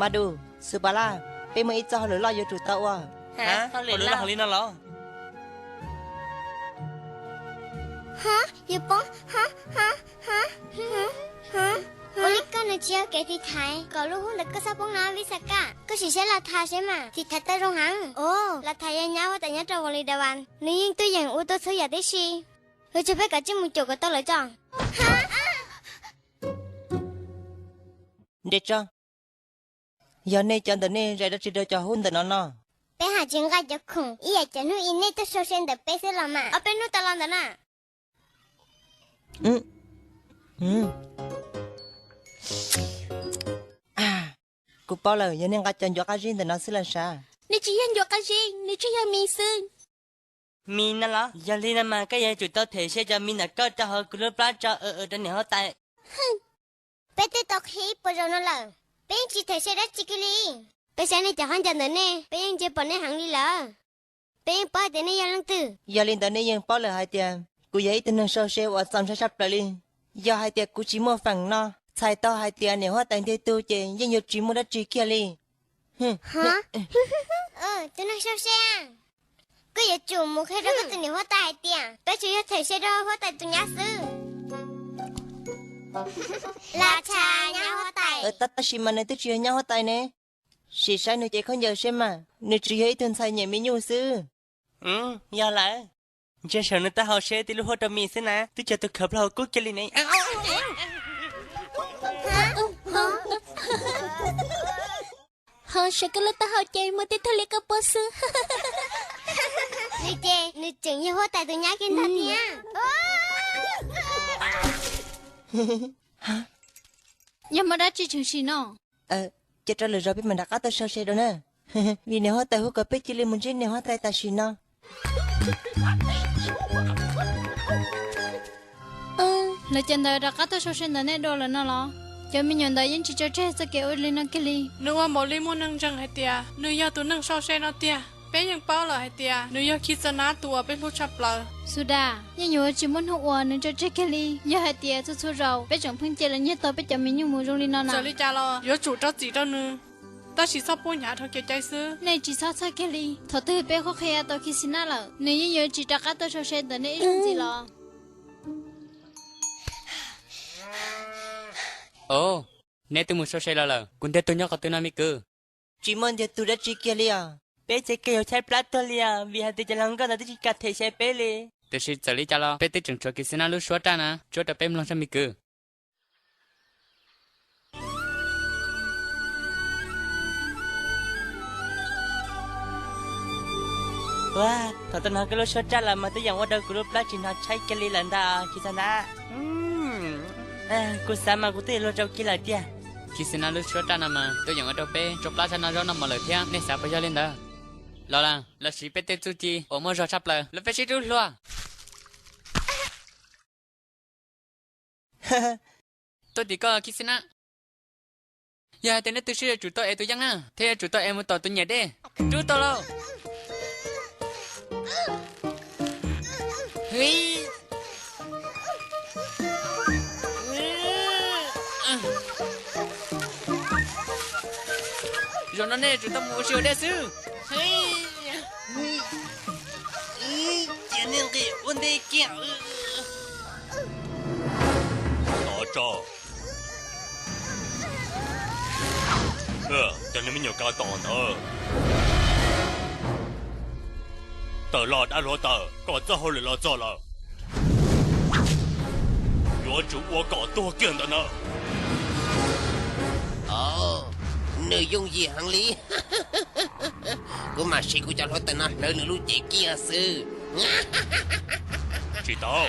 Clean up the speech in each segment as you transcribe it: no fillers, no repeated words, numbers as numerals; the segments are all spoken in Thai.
มาดูสุบาร่าเป็นมืออีจอหรือรออยู่จุดเตาอ่ะฮะเขาเล่นแล้วเขาเล่นนั่นเหรอฮะอยู่ปงฮะ我哩讲你只要给ที่ไทยก็รู้หุ่นเด็กก็ซาปงนาวิสกะก็สิเช่ลาทาใช่ไหมที่ไทยตะรงหังโอ้ลาทายยาวแต่ยังจะวันลีเดวันนี่ยิ่งตัวอย่างอุตส่าห์อยากได้ชีเราจะไปกับจิ้มมุจก็ต้องเลยจังฮะเด็กจังย้อนในจันแต่เนี่ยใจจะจิตจะหุ่นแต่นอนเนาะไปหาจิงกัดจะคงอีอยากจะนู่นอินนี่ตัวโซเชียลเดไปเสียละมาเอาเป็นนู่นตลอดนะกูเปล่าเลยยันยังกัดจันยกอาจินแต่นอนสิลันชานี่จะยังยกกันจริงนี่จะยังมีซึ่งมีนั่นเหรออย่าลีนั่นมาก็ยังจุดตัวเทเชจะมีนักก็จะหากรุ๊ปลาจะเดินเหนียวตายไปติดต่อฮีปจนนั่นแหละเป็นจิตเทเชได้จิกลีไปใช้ในจะหันจันเดนเน่ไปยังเจ็บปนในหังลีละไปยังป้าเดนเน่ยังลังตื่อย่าลินแต่เนี่ยยังเปล่าเลยหายเตียกูอยากให้ตัวนึงโซเชียลว่าซ้ำชัดไปเลยอย่าหายเตียกูจิมัวฟังเนาะใช่ต่อหายเตียเนี่ยว่าแต่งเตียตัวเจยังอยู่จิมัวได้จีเกียเลยฮะตัวนึงโซเชียลก็อย่าจุ่มมุกให้เราก็ตัวนี้ว่าตายเตียแต่ช่วยเทเชได้ว่าตายตัวนี้ซื้อราชาเนี่ยว่าตายตัดชิมันในตัวเชียเนี่ยว่าตายเนี่ยสิใช้หนูเจ้าคนเดียวใช่ไหมหนูจะให้ทุนใส่เนี่ยไม่ยุ่งซื้ออย่าละจะเชิญตาเขาเชติลูกหัวจะมีสินะตัวจะตัวขับเรากุ๊กจะลีนี่ฮะฉันก็เลยตาเขาใจมือติดทะเลกับปอซื้อนี่เจนี่จึงยังว่าแต่ตัวนี้กินทันเนี่ยยังไม่ได้จีถึงสิเนาะจะจะเลยเราไปมันดักตัวเชลนะวีเนี่ยว่าแต่หัวกับไปจิลิมุนจิเนี่ยว่าแต่ตาชินะแล้วจันได้รักตัวโซเชียลเนี่ยโดนแล้วเนาะจะมีเงินได้ยังจีจะเจ๊สเกลเลยนะกิลีนึกว่าหมอลิมูนังจังให้เตียนึกอยากตัวนังโซเชียลเตียเป็นยังเป้าเหรอให้เตียนึกอยากคิดจะน่าตัวเป็นผู้ชับเปล่าสุดายังอยู่จิมุนหัวนึกจะเจ๊กิลีอยากให้เตียสู้ๆเราไปจังพึ่งเจริญเนี่ยต่อไปจะมีอยู่มือตรงนี้นะเจริญจ้าเรา有主着几着呢但是说半夜他给ใจซื้อในจีซ่าสักกิลีถอดตัวไปเขาแค่ตัวคิดสินะเราในยังอยู่จีรักตัวโซเชียลเนี่ยอีกจีละโอ้เนี่ยตัวมุสโซเชียลละคุณเด็ดตัวนี้ก็ตัวนั้นมีเกอจิมันเดียตัวได้จีเกียเลยเป๊ะจะเกี่ยวใช้ปลาตัวเลียวิหารจะลังก็ได้จีกัดเทใช้เป๊ะเลยแต่สิจะลีจ้าเราเป๊ะที่จังชัวกิสินาลูชัวจ้านะชัวแต่เป๊ะมันจะมีเกอว้าตอนนั้นก็รู้ชัวจ้าละมาตัวอย่างว่าเดินกรุ๊ปแล้วจีน่าใช้กันลีหลังดาคิดนะกูสามากูตีรู้เจ้ากี่หลายเดียคิดสินะรู้ชัวจ้านะมาตัวอย่างว่าเดินเป๊ะจบปลาชนะเรานำมาเลยเพียงเนี่ยสาวไปยังเล่นเด้อรอละแล้วสิเป๊ะเตจูจีโอ้โมรอชับเลยแล้วเป๊ะชิดูลัวตัวดีก็คิดสินะอย่าแต่เนี่ยตัวชื่อจุดตัวเอตัวยังนะเทจุดตัวเอมันต่อตัวใหญ่เด้จุดตัวเราเฮ้ยจนนั่นเนี่ยจุดตัวมูเชียวได้ซื้อเฮ้ยเจนี่ก็วันเดียวกี่哪吒这里面有个党的得了大罗的搞这后来了做了原主我搞多干的呢nơi dung gì hẳn lý của mà sĩ của cháu tên nó nơi lưu chạy kia sư知道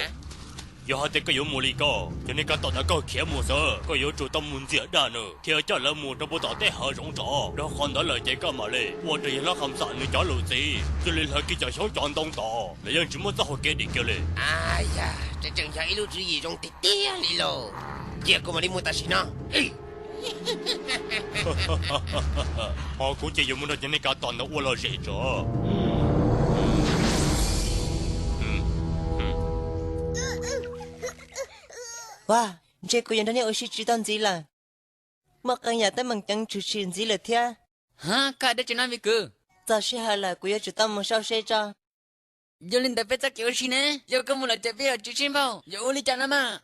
有下这个有魔力高就那个到那个开幕色个有主动门接单呢天家了木都不到带好容着然后看到了这个嘛嘞我这一拉含上你家路子这里还给家小转动到那样怎么早给你个嘞哎呀这正下一路之一中的爹你喽结果嘛你莫担心啊我估计有没得人那个当的我了热着哇这个人他那我是知道gì là mà cần nhà tới mình chẳng chủ chuyện gì là thế hả cả để cho nó bị cứ giờ sẽ hay là của chủ tâm một sao sẽ cho giờ linh tập phải chắc kiểu gì nè giờ có một lần tập phải chịu xin bao giờ ô li chả mà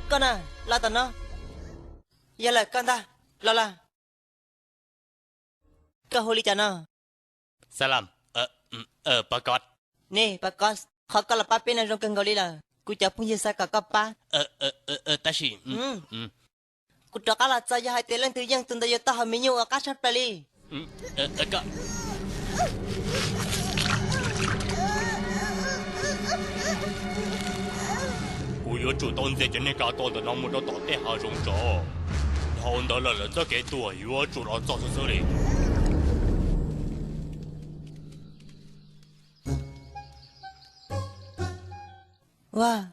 con à la tao nó giờ là con ta la cái hồ ly chả nó salam bà con nè bà con họ có là ba bên này trong cần gọi đi làกูจะพุ่งยืนใส่กับกับป้า ta chỉกูจะก็ละใจยังให้เตลังถือยังตุนตะยตาหามิญูอากาศไปเลย ก็กู要做當隻嘅呢家當就諗冇得當啲下種咗，看到啦啦這幾多如果做落做出嚟。哇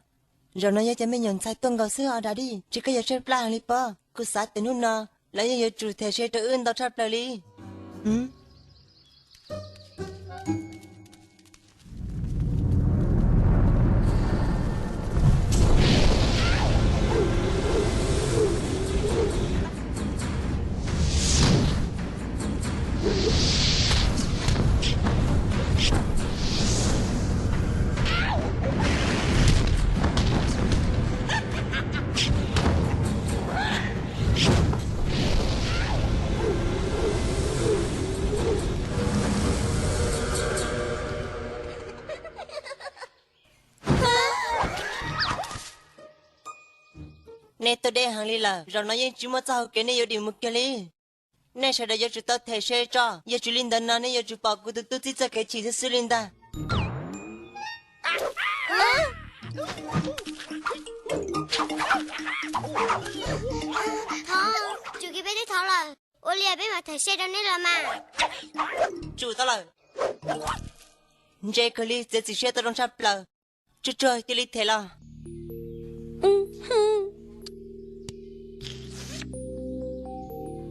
rồi nó giờ mình nhận sai tuần cầu xưa ở đó đi chỉ có giờ chơi plan đi po cứ sát tớiนู่นnọ lại giờ chủ thể chơi tới ươn tao chơi plan đi nè tôi đây hàng đi là rồi nóยังchỉ muốn sao cái này giờ điểm một cái đi nè sau đó giờ chúng ta thể chơi cho giờ chú linh đàn nè giờ chú bảo cô tôi chỉ cho cái chỉ是linh đàn Thôi, chú kia biết đi thôi rồi. Ô lìa biết mà thầy xe đâu nấy là mà. chủ tao là giờ cái lý giờ chỉ chơi tao trong sắp là chú chơi cái lý thế là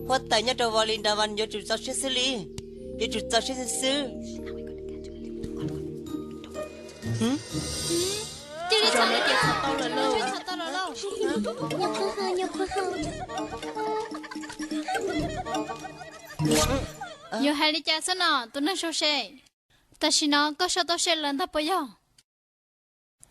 hoa tại nhà trâu vào linh đà văn giờ chủ cho chơi xử lý giờ chủ cho chơi xử chứ đi sao lại chịu thật tao rồi lâu thật tao rồi lâu Nhọc quá hơn. giờ hai đi cha sao nọ tôi nói sao xe ta xin nó có sao tao xe lần ta bây giờ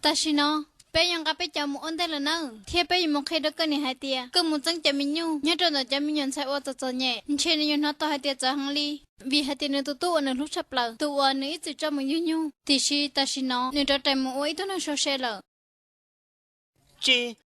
ta xin nó bây giờ gặp bây giờ một ổn định là nào thì bây giờ một khi đó cái này hai tia cứ một chân chạm mình nhau nhớ trong đó chạm mình nhận sai ô tô cho nhẹ trên này nó tao hai tia cho hàng ly vì hai tia này tụi anh lúc sắp lờ tụi anh ít chỉ cho mình nhau thì si ta xin nó nên cho trái một ít tôi nói sao xe lờ chị